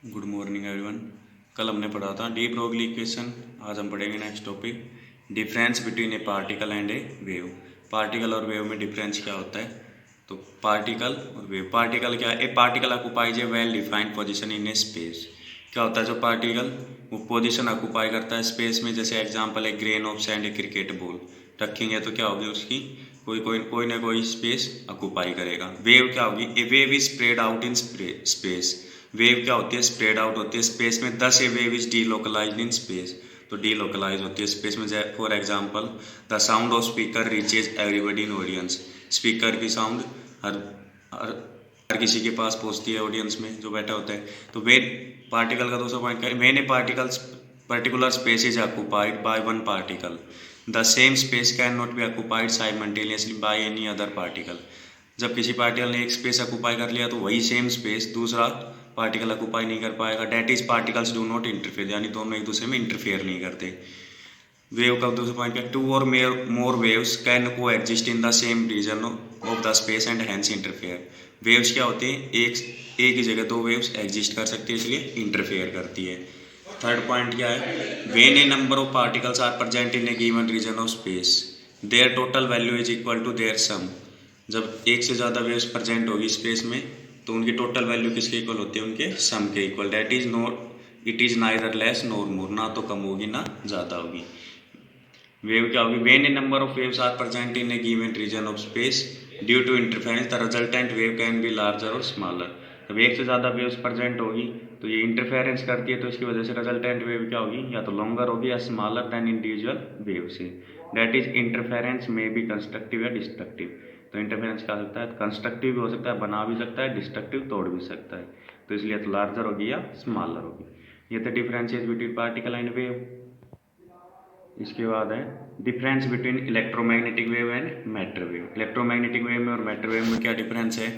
Good morning everyone. कल हमने पढ़ा था डी ब्रोगली इक्वेशन। आज हम पढ़ेंगे next topic, difference between A particle and A wave. Particle और वेव में डिफरेंस क्या होता है? तो पार्टिकल और वेव, पार्टिकल क्या है? ए particle occupies A well defined position in A space. क्या होता है जो पार्टिकल वो पोजीशन ऑक्युपाई करता है स्पेस में, जैसे एग्जांपल है grain of sand, A cricket ball रखेंगे तो क्या होगी उसकी कोई ना कोई स्पेस ऑक्युपाई करेगा। वेव क्या होगी? A wave is spread out in space. Wave क्या होती है? स्प्रेड आउट होती है स्पेस में। Thus a wave is delocalized in space, तो डीलोकलाइज होती है स्पेस में। For example the sound of speaker reaches everybody in audience. Speaker की साउंड हर हर हर किसी के पास पहुंचती है, ऑडियंस में जो बैठा होता है। तो वे पार्टिकल का दूसरा पॉइंट क्या है? When A particles particular space is occupied by one particle, the same space can not be occupied simultaneously by any other particle. जब किसी पार्टिकल ने एक स्पेस ऑक्युपाई कर लिया तो वही सेम स्पेस दूसरा पार्टिकल ऑक्युपाई नहीं कर पाएगा। That is particles do not interfere, यानी दोनों एक दूसरे में इंटरफेयर नहीं करते। वेव का दूसरा पॉइंट है, two or more waves can coexist in the same region of the space and hence interfere. Waves क्या होती हैं? एक ही जगह दो वेव्स एग्जिस्ट कर सकती है, इसलिए इंटरफेयर करती है। थर्ड पॉइंट क्या है? When a number of particles are present in a given region of space, their total value is equal to their sum. जब एक से ज़्यादा वेव्स प्रेजेंट होगी स्पेस में तो उनकी टोटल वैल्यू किसके इक्वल होती है? उनके सम के equal. That is not, it is neither less nor more, ना तो कम होगी ना ज़्यादा होगी। वेव क्या होगी? When a number of waves are present in a given region of space due to interference the resultant wave can be larger or smaller. जब एक से ज़्यादा वेव्स प्रेजेंट होगी तो ये इंटरफेरेंस करती है, तो इसकी वजह से रिजल्टेंट वेव क्या होगी? या तो लॉन्गर होगी या स्मॉलर देन इंडिविजुअल वेव से। डैट इज इंटरफेरेंस में बी कंस्ट्रक्टिव या डिस्ट्रक्टिव। तो इंटरफेरेंस क्या हो सकता है? कंस्ट्रक्टिव भी हो सकता है, बना भी सकता है, डिस्ट्रक्टिव तोड़ भी सकता है। तो इसलिए तो लार्जर होगी या स्मॉलर होगी। ये तो differentiate between particle and wave. इसके बाद है difference between electromagnetic wave and matter wave. Electromagnetic wave में और मैटर वेव में क्या डिफरेंस है?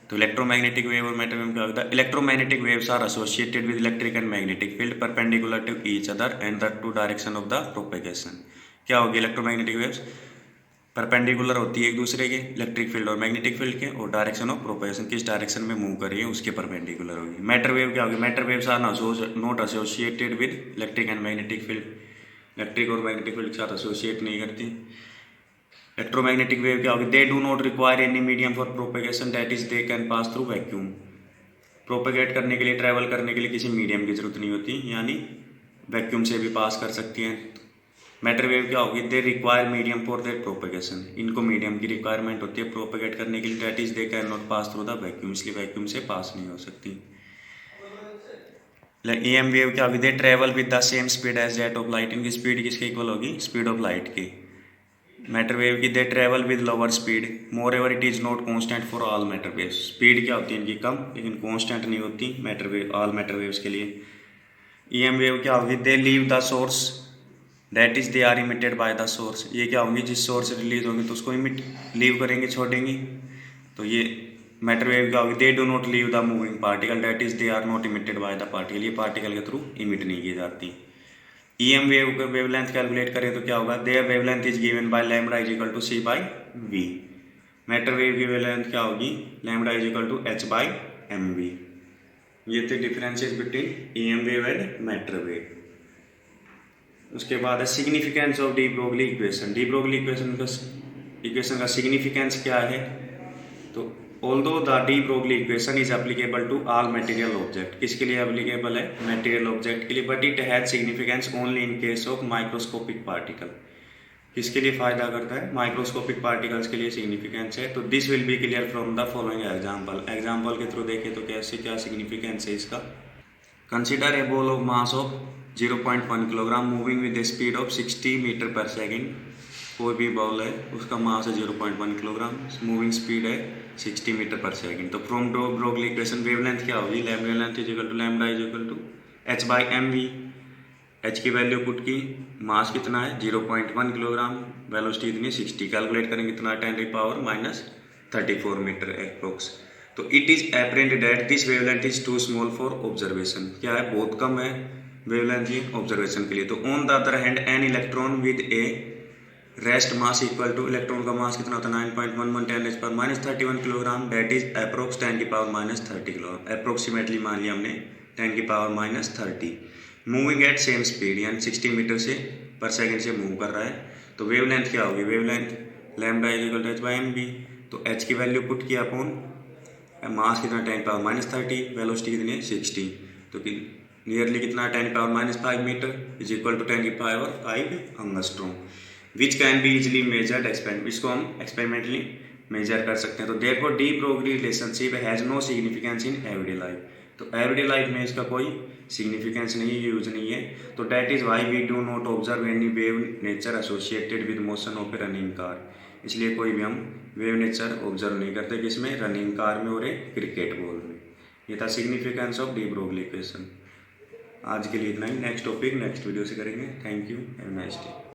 तो इलेक्ट्रोमैग्नेटिक वेव और मैटर वेव में क्या होता है? Electromagnetic waves are associated with electric and magnetic field perpendicular to each other and the to direction of the propagation. क्या होगी? इलेक्ट्रोमैग्नेटिक वेव्स परपेंडिकुलर होती है एक दूसरे के, इलेक्ट्रिक फील्ड और मैग्नेटिक फील्ड के, और डायरेक्शन ऑफ प्रोपेगेशन किस डायरेक्शन में मूव कर रही है उसके परपेंडिकुलर होगी। मैटर वेव क्या होगी? Matter waves are not associated with electric and magnetic field, electric और मैग्नेटिक फील्ड के साथ एसोसिएट नहीं करती। इलेक्ट्रोमैग्नेटिक वेव क्या होगी? They do not require any medium for propagation, that is they can pass through vacuum. Propagate करने के लिए, ट्रैवल करने के लिए किसी मीडियम की जरूरत नहीं होती, यानी वैक्यूम से भी पास कर सकती हैं। मैटर वेव क्या होगी? They require medium for their propagation, इनको मीडियम की रिक्वायरमेंट होती है प्रोपेगेट करने के लिए। That is they can not pass through the vacuum, इसलिए वैक्यूम से पास नहीं हो सकती। EM वेव क्या होगी? They travel with the same speed as that of light, इनकी स्पीड किसके इक्वल होगी? स्पीड ऑफ लाइट की। मैटर वेव की they travel with lower speed, moreover it is not constant for all matter waves. Speed क्या होती है इनकी? कम, लेकिन कॉन्स्टेंट नहीं होती matter wave, all matter waves के लिए। EM वेव क्या होगी? They leave the source, that is they are emitted by the source. ये क्या होंगी? जिस सोर्स से रिलीज होंगी तो उसको इमिट लीव करेंगे, छोड़ेंगी। तो ये मैटर वेव क्या होगी? They do not leave the moving particle, that is they are not emitted by the particle, ये पार्टिकल के थ्रू इमिट नहीं की जाती। EM वेव का वेवलेंथ कैलकुलेट करें तो क्या होगा? Their wavelength is given by lambda is equal to c by v। मैटर वेव की वेवलेंथ क्या होगी? Lambda is equal to h by mv। ये थे differences between EM wave and matter wave. उसके बाद है significance of de Broglie equation. De Broglie equation का सिग्निफिकेंस क्या है? तो although the de Broglie equation is applicable to all material object, किसके लिए एप्लीकेबल है? मटेरियल ऑब्जेक्ट के लिए। But it has significance only in case of microscopic particle. किसके लिए फायदा करता है? माइक्रोस्कोपिक पार्टिकल्स के लिए सिग्निफिकेंस है। तो this will be clear from the following example. Example के थ्रू देखें तो कैसे क्या सिग्निफिकेंस है इसका। Consider a ball of mass of 0.1 kilogram moving with a speed of 60 metre per second. कोई भी बॉल है, उसका मास है 0.1 किलोग्राम, मूविंग स्पीड है 60 मीटर पर सेकेंड। तो फ्रॉम ब्रोगली इक्वेशन वेवलेंथ क्या होगी? Wavelength is equal to lambda is equal to h by mv। h की वैल्यू पुट की, मास कितना है 0.1 किलोग्राम, वेलोसिटी इतनी 60, कैलकुलेट करेंगे कितना 10⁻⁻34 मीटर एप्रोक्स। तो it is apparent that this wavelength is too small for observation. क्या है? बहुत कम है वेवलेंथ ये ऑब्जर्वेशन के लिए। तो on the other hand an electron with a rest mass equal to, electron का मास कितना होता है 9.11 10⁻31 kilogram, that is approx 10⁻30 kilogram. Approximately मान लिया हमने 10⁻30 मूविंग एट सेम स्पीड, यानी 60 मीटर से पर सेकेंड से मूव कर रहा है। तो वेवलेंथ क्या होगी, wavelength lambda is equal to H by M B. तो एच की वैल्यू पुट किया अपन, मास कितना 10⁻30, वेलोसिटी कितनी है 60, तो नियरली कितना 10⁻5 metre is equal to 10⁵ angstrom, which can be easily measured experiment, इसको हम एक्सपेरिमेंटली मेजर कर सकते हैं। तो देखो de Broglie relationship has no significance in everyday life, तो एवरीडे लाइफ में इसका कोई सिग्निफिकेंस नहीं है, यूज नहीं है। तो that is why we do not observe any wave nature associated with motion of a running car, इसलिए कोई भी हम वेव नेचर ऑब्जर्व नहीं करते किसमें, रनिंग कार में और एक क्रिकेट बॉल में। ये था significance of de Broglie equation. आज के लिए इतना ही, नेक्स्ट टॉपिक नेक्स्ट वीडियो से करेंगे। Thank you, have a nice day.